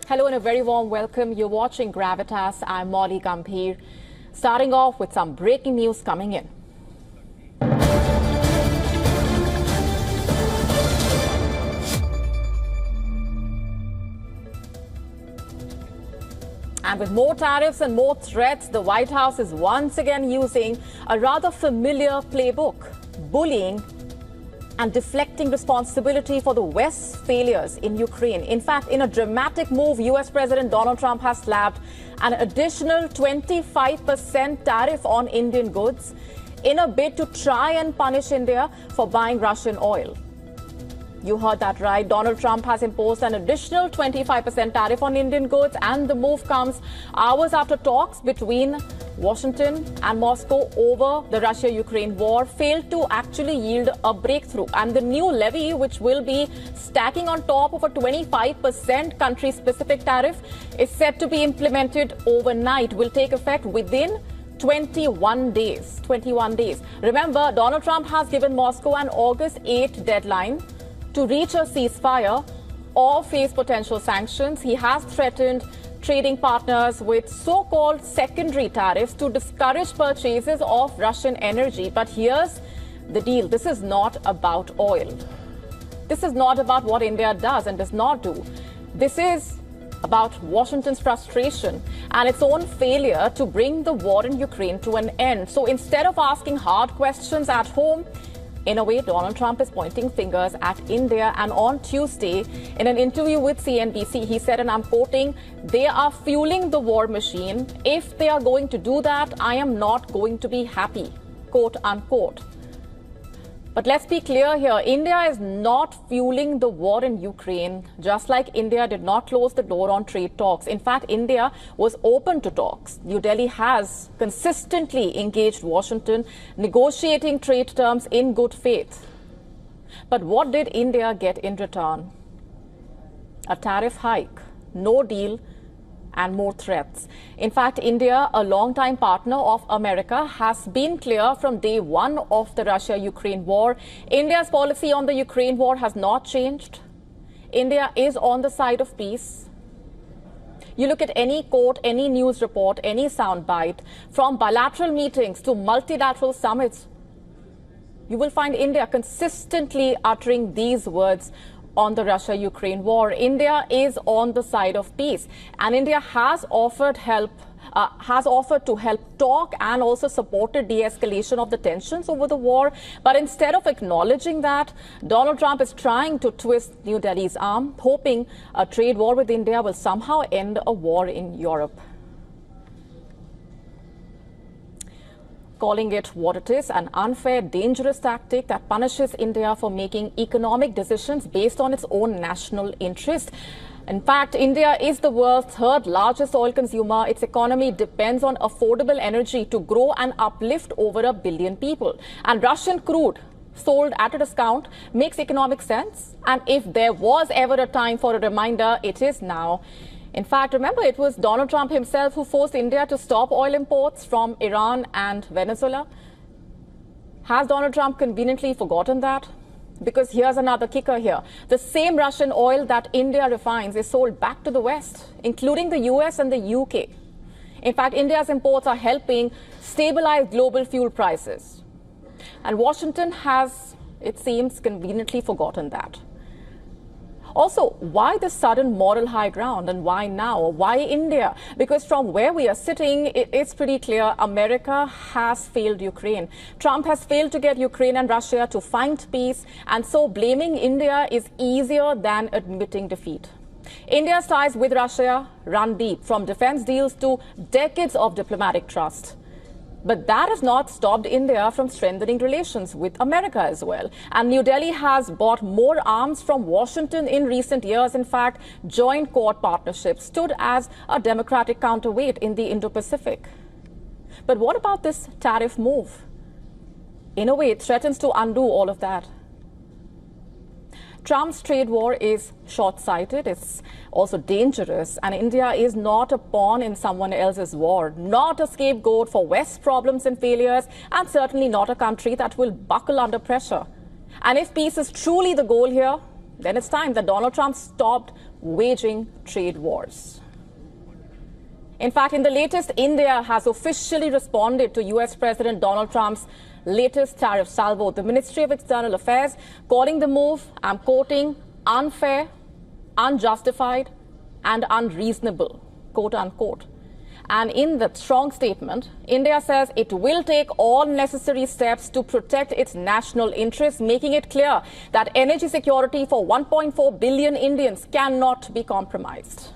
Hello and a very warm welcome. You're watching Gravitas. I'm Molly Gambhir. Starting off with some breaking news coming in. And with more tariffs and more threats, the White House is once again using a rather familiar playbook: bullying and deflecting responsibility for the West's failures in Ukraine. In fact, in a dramatic move, US President Donald Trump has slapped an additional 25% tariff on Indian goods in a bid to try and punish India for buying Russian oil. You heard that right. Donald Trump has imposed an additional 25% tariff on Indian goods, and the move comes hours after talks between Washington and Moscow over the Russia-Ukraine war failed to actually yield a breakthrough. And the new levy, which will be stacking on top of a 25% country-specific tariff, is set to be implemented overnight, will take effect within 21 days. 21 days. Remember, Donald Trump has given Moscow an August 8 deadline to reach a ceasefire or face potential sanctions. He has threatened trading partners with so-called secondary tariffs to discourage purchases of Russian energy. But here's the deal. This is not about oil. This is not about what India does and does not do. This is about Washington's frustration and its own failure to bring the war in Ukraine to an end. So instead of asking hard questions at home, in a way, Donald Trump is pointing fingers at India. And on Tuesday, in an interview with CNBC, he said, and I'm quoting, "They are fueling the war machine. If they are going to do that, I am not going to be happy," quote unquote. But let's be clear here. India is not fueling the war in Ukraine, just like India did not close the door on trade talks. In fact, India was open to talks. New Delhi has consistently engaged Washington, negotiating trade terms in good faith. But what did India get in return? A tariff hike, no deal, and more threats. In fact, India, a longtime partner of America, has been clear from day one of the Russia-Ukraine war. India's policy on the Ukraine war has not changed. India is on the side of peace. You look at any quote, any news report, any soundbite, from bilateral meetings to multilateral summits, you will find India consistently uttering these words on the Russia-Ukraine war. India is on the side of peace, and India has offered to help talk and also supported de-escalation of the tensions over the war. But instead of acknowledging that, Donald Trump is trying to twist New Delhi's arm, hoping a trade war with India will somehow end a war in Europe. Calling it what it is, an unfair, dangerous tactic that punishes India for making economic decisions based on its own national interest. In fact, India is the world's third largest oil consumer. Its economy depends on affordable energy to grow and uplift over 1 billion people. And Russian crude sold at a discount makes economic sense. And if there was ever a time for a reminder, it is now. In fact, remember, it was Donald Trump himself who forced India to stop oil imports from Iran and Venezuela. Has Donald Trump conveniently forgotten that? Because here's another kicker here. The same Russian oil that India refines is sold back to the West, including the US and the UK. In fact, India's imports are helping stabilize global fuel prices. And Washington has, it seems, conveniently forgotten that. Also, why the sudden moral high ground, and why now? Why India? Because from where we are sitting, it's pretty clear America has failed Ukraine. Trump has failed to get Ukraine and Russia to find peace, and so blaming India is easier than admitting defeat. India's ties with Russia run deep, from defense deals to decades of diplomatic trust. But that has not stopped India from strengthening relations with America as well. And New Delhi has bought more arms from Washington in recent years. In fact, joint Quad partnership stood as a democratic counterweight in the Indo-Pacific. But what about this tariff move? In a way, it threatens to undo all of that. Trump's trade war is short-sighted, it's also dangerous, and India is not a pawn in someone else's war, not a scapegoat for West's problems and failures, and certainly not a country that will buckle under pressure. And if peace is truly the goal here, then it's time that Donald Trump stopped waging trade wars. In fact, in the latest, India has officially responded to US President Donald Trump's latest tariff salvo. The Ministry of External Affairs calling the move, I'm quoting, unfair, unjustified, and unreasonable, quote unquote. And in the strong statement, India says it will take all necessary steps to protect its national interests, making it clear that energy security for 1.4 billion Indians cannot be compromised.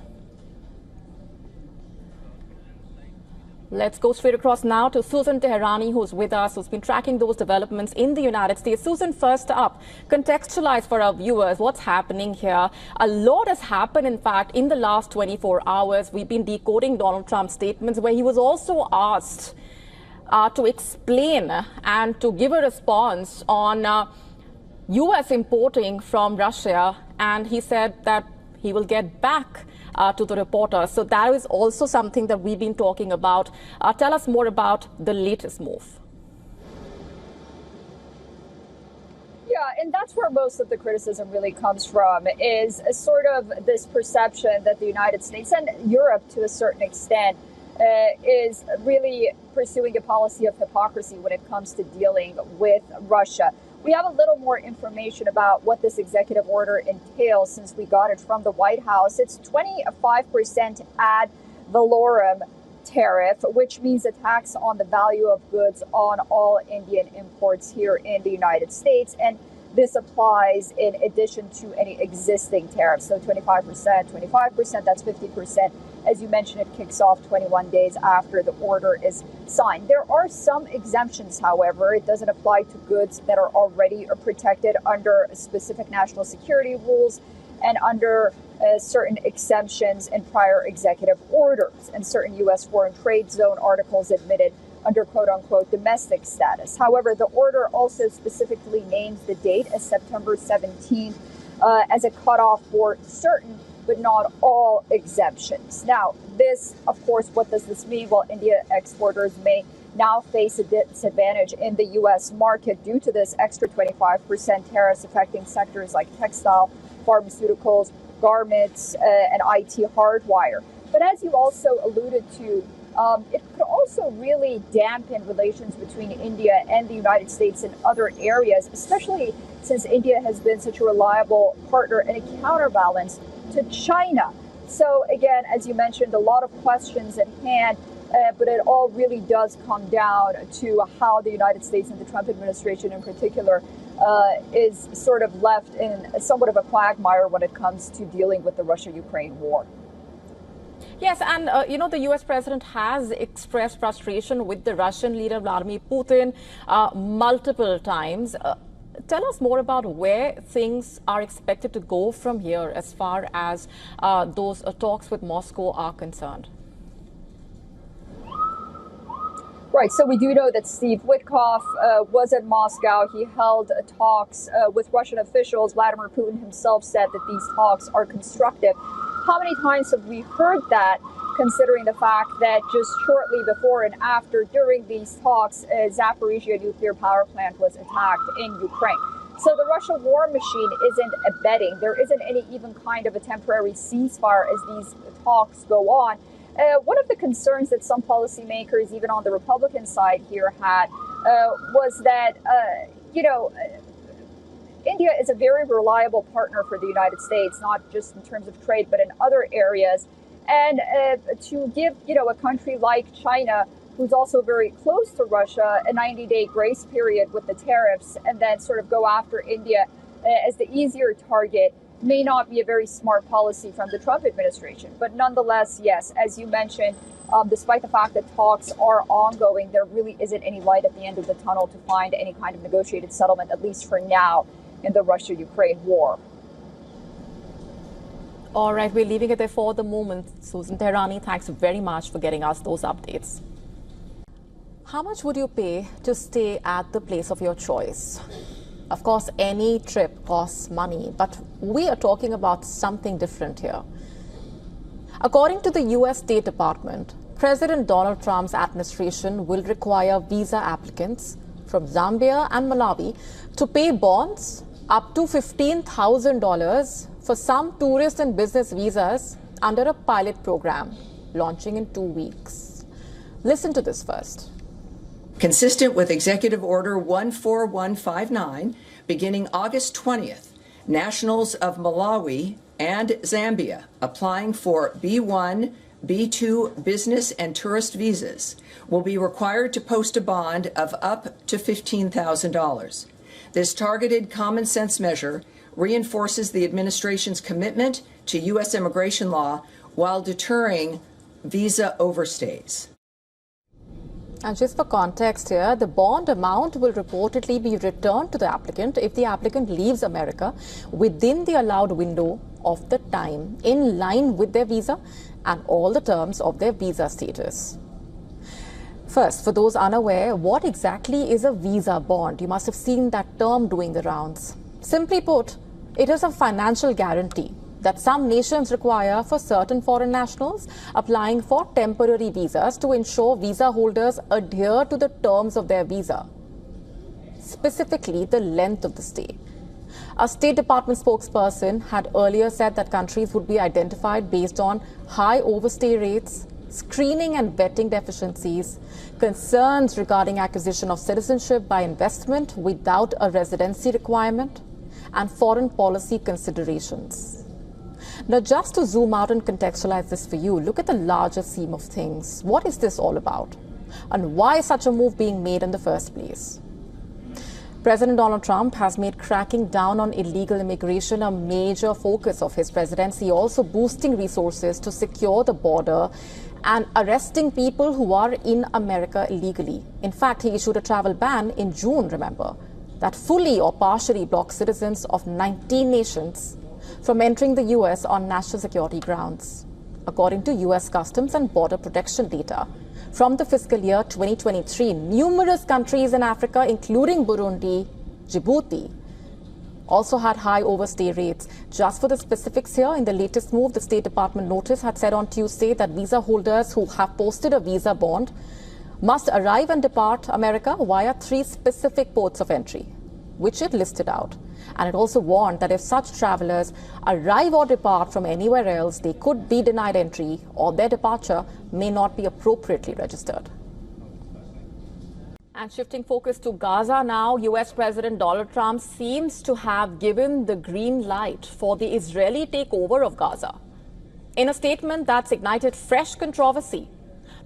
Let's go straight across now to Susan Teherani, who's with us, who's been tracking those developments in the United States. Susan, first up, contextualize for our viewers what's happening here. A lot has happened, in fact, in the last 24 hours. We've been decoding Donald Trump's statements where he was also asked to explain and to give a response on U.S. importing from Russia. And he said that he will get back to the reporter. So that is also something that we've been talking about. Tell us more about the latest move. Yeah, and that's where most of the criticism really comes from, is a sort of this perception that the United States and Europe, to a certain extent, is really pursuing a policy of hypocrisy when it comes to dealing with Russia. We have a little more information about what this executive order entails since we got it from the White House. It's 25% ad valorem tariff, which means a tax on the value of goods on all Indian imports here in the United States. And this applies in addition to any existing tariffs. So 25%, that's 50%. As you mentioned, it kicks off 21 days after the order is signed. There are some exemptions, however. It doesn't apply to goods that are already protected under specific national security rules and under certain exemptions in prior executive orders, and certain U.S. foreign trade zone articles admitted under quote-unquote domestic status. However, the order also specifically names the date as September 17th as a cutoff for certain but not all exemptions. Now, this, of course, what does this mean? Well, India exporters may now face a disadvantage in the U.S. market due to this extra 25% tariffs affecting sectors like textile, pharmaceuticals, garments, and IT hardwire. But as you also alluded to, it could also really dampen relations between India and the United States in other areas, especially since India has been such a reliable partner and a counterbalance to China. So again, as you mentioned, a lot of questions at hand, but it all really does come down to how the United States and the Trump administration in particular is sort of left in somewhat of a quagmire when it comes to dealing with the Russia-Ukraine war. Yes, and the U.S. president has expressed frustration with the Russian leader Vladimir Putin multiple times. Tell us more about where things are expected to go from here as far as those talks with Moscow are concerned. Right. So we do know that Steve Witkoff was in Moscow. He held talks with Russian officials. Vladimir Putin himself said that these talks are constructive. How many times have we heard that, considering the fact that just shortly before and after, during these talks, Zaporizhia nuclear power plant was attacked in Ukraine? So the Russia war machine isn't abetting. There isn't any even kind of a temporary ceasefire as these talks go on. One of the concerns that some policymakers, even on the Republican side here, had was that, India is a very reliable partner for the United States, not just in terms of trade, but in other areas. And to give, a country like China, who's also very close to Russia, a 90-day grace period with the tariffs, and then sort of go after India as the easier target, may not be a very smart policy from the Trump administration. But nonetheless, yes, as you mentioned, despite the fact that talks are ongoing, there really isn't any light at the end of the tunnel to find any kind of negotiated settlement, at least for now, in the Russia-Ukraine war. All right, we're leaving it there for the moment. Susan Teherani, thanks very much for getting us those updates. How much would you pay to stay at the place of your choice? Of course, any trip costs money, but we are talking about something different here. According to the U.S. State Department, President Donald Trump's administration will require visa applicants from Zambia and Malawi to pay bonds up to $15,000 for some tourist and business visas under a pilot program launching in 2 weeks. Listen to this first. Consistent with Executive Order 14159, beginning August 20th, nationals of Malawi and Zambia applying for B1, B2 business and tourist visas will be required to post a bond of up to $15,000. This targeted common sense measure reinforces the administration's commitment to U.S. immigration law while deterring visa overstays. And just for context here, the bond amount will reportedly be returned to the applicant if the applicant leaves America within the allowed window of the time in line with their visa and all the terms of their visa status. First, for those unaware, what exactly is a visa bond? You must have seen that term doing the rounds. Simply put, it is a financial guarantee that some nations require for certain foreign nationals applying for temporary visas to ensure visa holders adhere to the terms of their visa, specifically the length of the stay. A State Department spokesperson had earlier said that countries would be identified based on high overstay rates, screening and vetting deficiencies, concerns regarding acquisition of citizenship by investment without a residency requirement, and foreign policy considerations. Now, just to zoom out and contextualize this for you, look at the larger scheme of things. What is this all about? And why is such a move being made in the first place? President Donald Trump has made cracking down on illegal immigration a major focus of his presidency, also boosting resources to secure the border and arresting people who are in America illegally. In fact, he issued a travel ban in June, remember, that fully or partially blocks citizens of 19 nations from entering the U.S. on national security grounds, according to U.S. Customs and Border Protection data. From the fiscal year 2023, numerous countries in Africa, including Burundi, Djibouti, also had high overstay rates. Just for the specifics here, in the latest move, the State Department notice had said on Tuesday that visa holders who have posted a visa bond must arrive and depart America via 3 specific ports of entry, which it listed out. And it also warned that if such travelers arrive or depart from anywhere else, they could be denied entry or their departure may not be appropriately registered. And shifting focus to Gaza now, US President Donald Trump seems to have given the green light for the Israeli takeover of Gaza. In a statement that's ignited fresh controversy,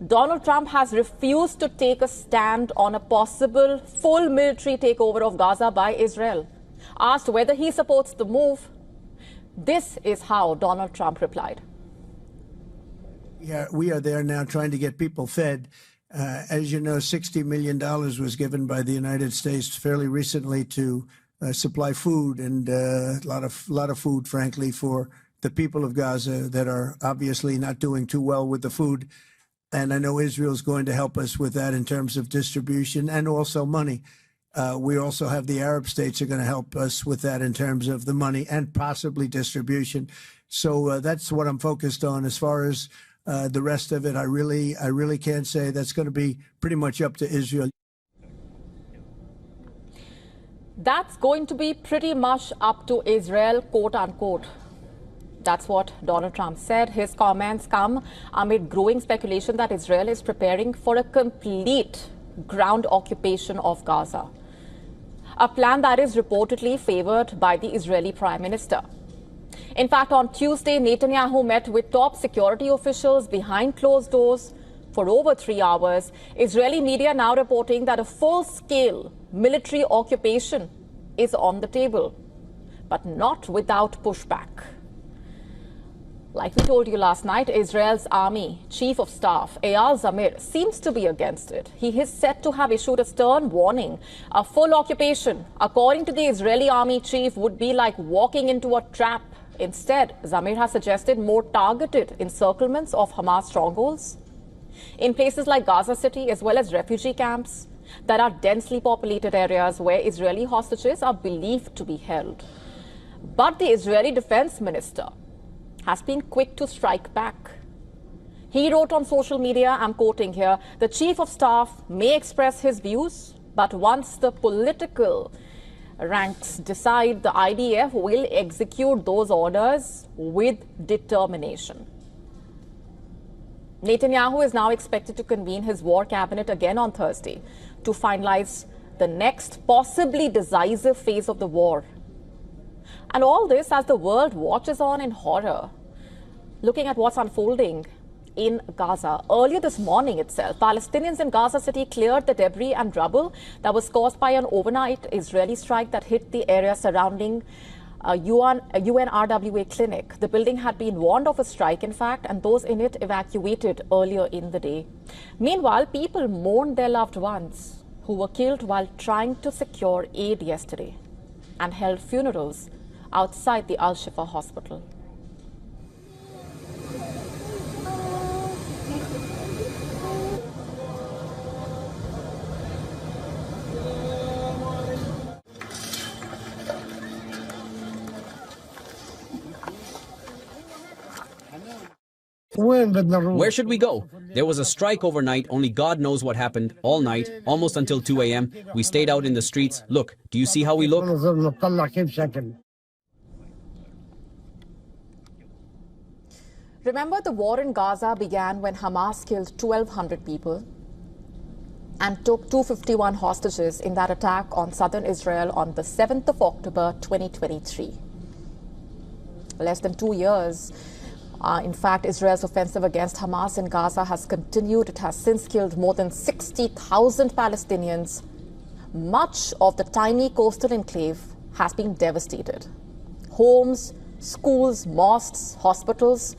Donald Trump has refused to take a stand on a possible full military takeover of Gaza by Israel. Asked whether he supports the move, this is how Donald Trump replied. Yeah, we are there now trying to get people fed. As you know, $60 million was given by the United States fairly recently to supply food, and a lot of food, frankly, for the people of Gaza that are obviously not doing too well with the food. And I know Israel's going to help us with that in terms of distribution and also money. We also have the Arab states are going to help us with that in terms of the money and possibly distribution. So that's what I'm focused on. As far as the rest of it, I really can't say. That's going to be pretty much up to Israel. That's going to be pretty much up to Israel, quote unquote. That's what Donald Trump said. His comments come amid growing speculation that Israel is preparing for a complete ground occupation of Gaza, a plan that is reportedly favored by the Israeli Prime Minister. In fact, on Tuesday, Netanyahu met with top security officials behind closed doors for over 3 hours. Israeli media now reporting that a full-scale military occupation is on the table, but not without pushback. Like we told you last night, Israel's army chief of staff, Eyal Zamir, seems to be against it. He is said to have issued a stern warning. A full occupation, according to the Israeli army chief, would be like walking into a trap. Instead, Zamir has suggested more targeted encirclements of Hamas strongholds in places like Gaza City, as well as refugee camps that are densely populated areas where Israeli hostages are believed to be held. But the Israeli defense minister has been quick to strike back. He wrote on social media, I'm quoting here, the chief of staff may express his views, but once the political ranks decide, the IDF will execute those orders with determination. Netanyahu is now expected to convene his war cabinet again on Thursday to finalize the next possibly decisive phase of the war. And all this as the world watches on in horror, looking at what's unfolding in Gaza. Earlier this morning itself, Palestinians in Gaza City cleared the debris and rubble that was caused by an overnight Israeli strike that hit the area surrounding a UNRWA clinic. The building had been warned of a strike, in fact, and those in it evacuated earlier in the day. Meanwhile, people mourned their loved ones who were killed while trying to secure aid yesterday and held funerals outside the Al-Shifa hospital. Where should we go? There was a strike overnight. Only God knows what happened. All night, almost until 2 a.m. We stayed out in the streets. Look, do you see how we look? Remember, the war in Gaza began when Hamas killed 1,200 people and took 251 hostages in that attack on southern Israel on the 7th of October 2023. Less than 2 years. In fact, Israel's offensive against Hamas in Gaza has continued. It has since killed more than 60,000 Palestinians. Much of the tiny coastal enclave has been devastated. Homes, schools, mosques, hospitals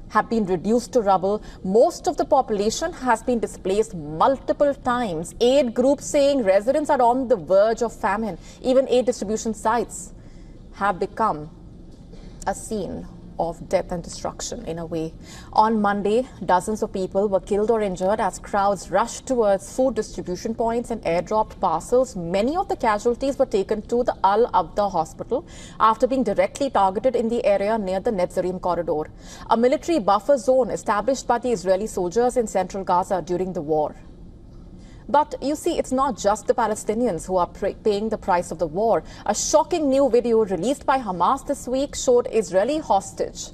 have been reduced to rubble. Most of the population has been displaced multiple times. Aid groups saying residents are on the verge of famine. Even aid distribution sites have become a scene of death and destruction in a way. On Monday, dozens of people were killed or injured as crowds rushed towards food distribution points and airdropped parcels. Many of the casualties were taken to the Al-Abda hospital after being directly targeted in the area near the Netzarim corridor, a military buffer zone established by the Israeli soldiers in central Gaza during the war. But you see, it's not just the Palestinians who are paying the price of the war. A shocking new video released by Hamas this week showed Israeli hostage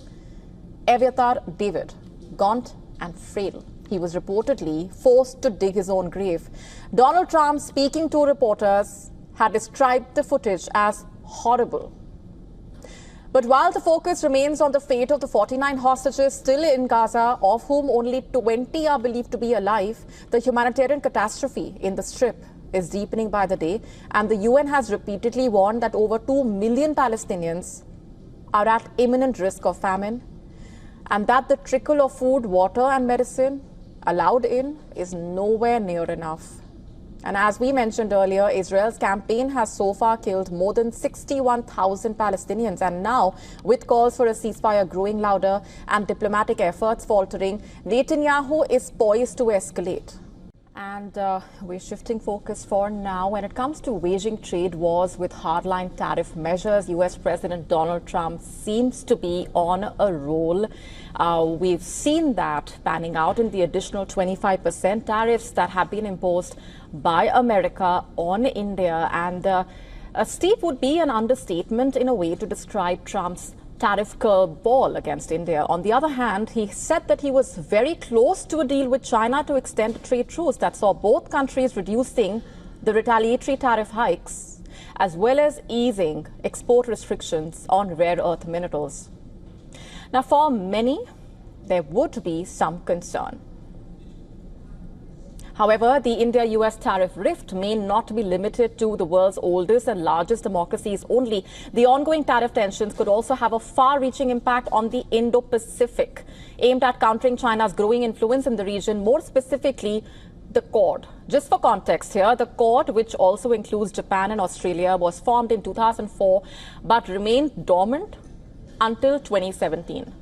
Eviatar David, gaunt and frail. He was reportedly forced to dig his own grave. Donald Trump, speaking to reporters, had described the footage as horrible. But while the focus remains on the fate of the 49 hostages still in Gaza, of whom only 20 are believed to be alive, the humanitarian catastrophe in the Strip is deepening by the day, and the UN has repeatedly warned that over 2 million Palestinians are at imminent risk of famine, and that the trickle of food, water and medicine allowed in is nowhere near enough. And as we mentioned earlier, Israel's campaign has so far killed more than 61,000 Palestinians. And now, with calls for a ceasefire growing louder and diplomatic efforts faltering, Netanyahu is poised to escalate. And we're shifting focus for now. When it comes to waging trade wars with hardline tariff measures, U.S. President Donald Trump seems to be on a roll. We've seen that panning out in the additional 25% tariffs that have been imposed by America on India. And steep would be an understatement in a way to describe Trump's tariff curveball against India. On the other hand, he said that he was very close to a deal with China to extend a trade truce that saw both countries reducing the retaliatory tariff hikes, as well as easing export restrictions on rare earth minerals. Now, for many, there would be some concern. However, the India-US tariff rift may not be limited to the world's oldest and largest democracies only. The ongoing tariff tensions could also have a far-reaching impact on the Indo-Pacific, aimed at countering China's growing influence in the region, more specifically the Quad. Just for context here, the Quad, which also includes Japan and Australia, was formed in 2004 but remained dormant until 2017.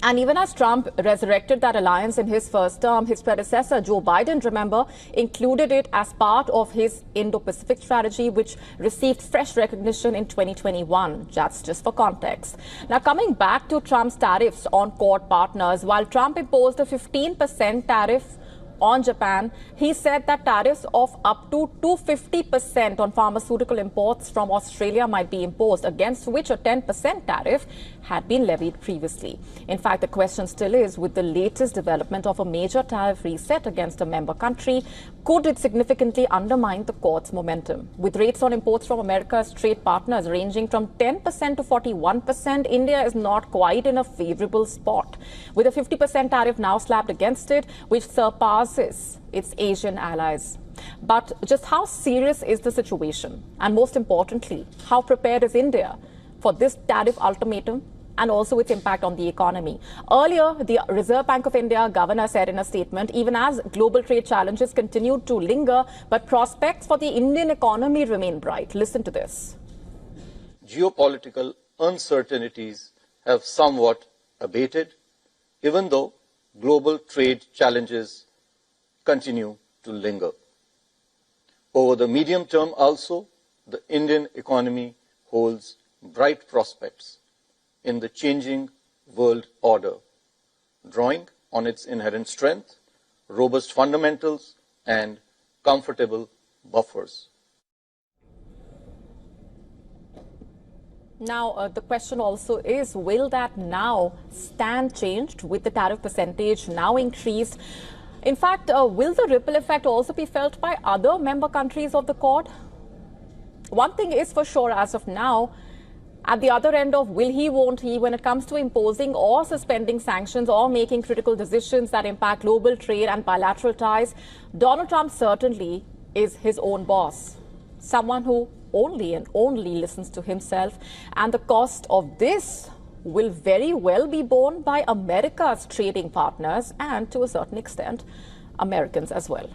And even as Trump resurrected that alliance in his first term, his predecessor, Joe Biden, remember, included it as part of his Indo-Pacific strategy, which received fresh recognition in 2021. That's just for context. Now, coming back to Trump's tariffs on Quad partners, while Trump imposed a 15% tariff on Japan, he said that tariffs of up to 250% on pharmaceutical imports from Australia might be imposed, against which a 10% tariff had been levied previously. In fact, the question still is, with the latest development of a major tariff reset against a member country, could it significantly undermine the Quad's momentum? With rates on imports from America's trade partners ranging from 10% to 41%, India is not quite in a favorable spot, with a 50% tariff now slapped against it, which surpasses its Asian allies. But just how serious is the situation? And most importantly, how prepared is India for this tariff ultimatum and also its impact on the economy? Earlier, the Reserve Bank of India governor said in a statement, even as global trade challenges continue to linger, but prospects for the Indian economy remain bright. Listen to this. Geopolitical uncertainties have somewhat abated, even though global trade challenges continue to linger. Over the medium term also, the Indian economy holds bright prospects in the changing world order, drawing on its inherent strength, robust fundamentals, and comfortable buffers. Now, the question also is, will that now stand changed with the tariff percentage now increased? In fact, will the ripple effect also be felt by other member countries of the Quad? One thing is for sure as of now, at the other end of will he, won't he, when it comes to imposing or suspending sanctions or making critical decisions that impact global trade and bilateral ties, Donald Trump certainly is his own boss. Someone who only and only listens to himself. And the cost of this will very well be borne by America's trading partners and, to a certain extent, Americans as well.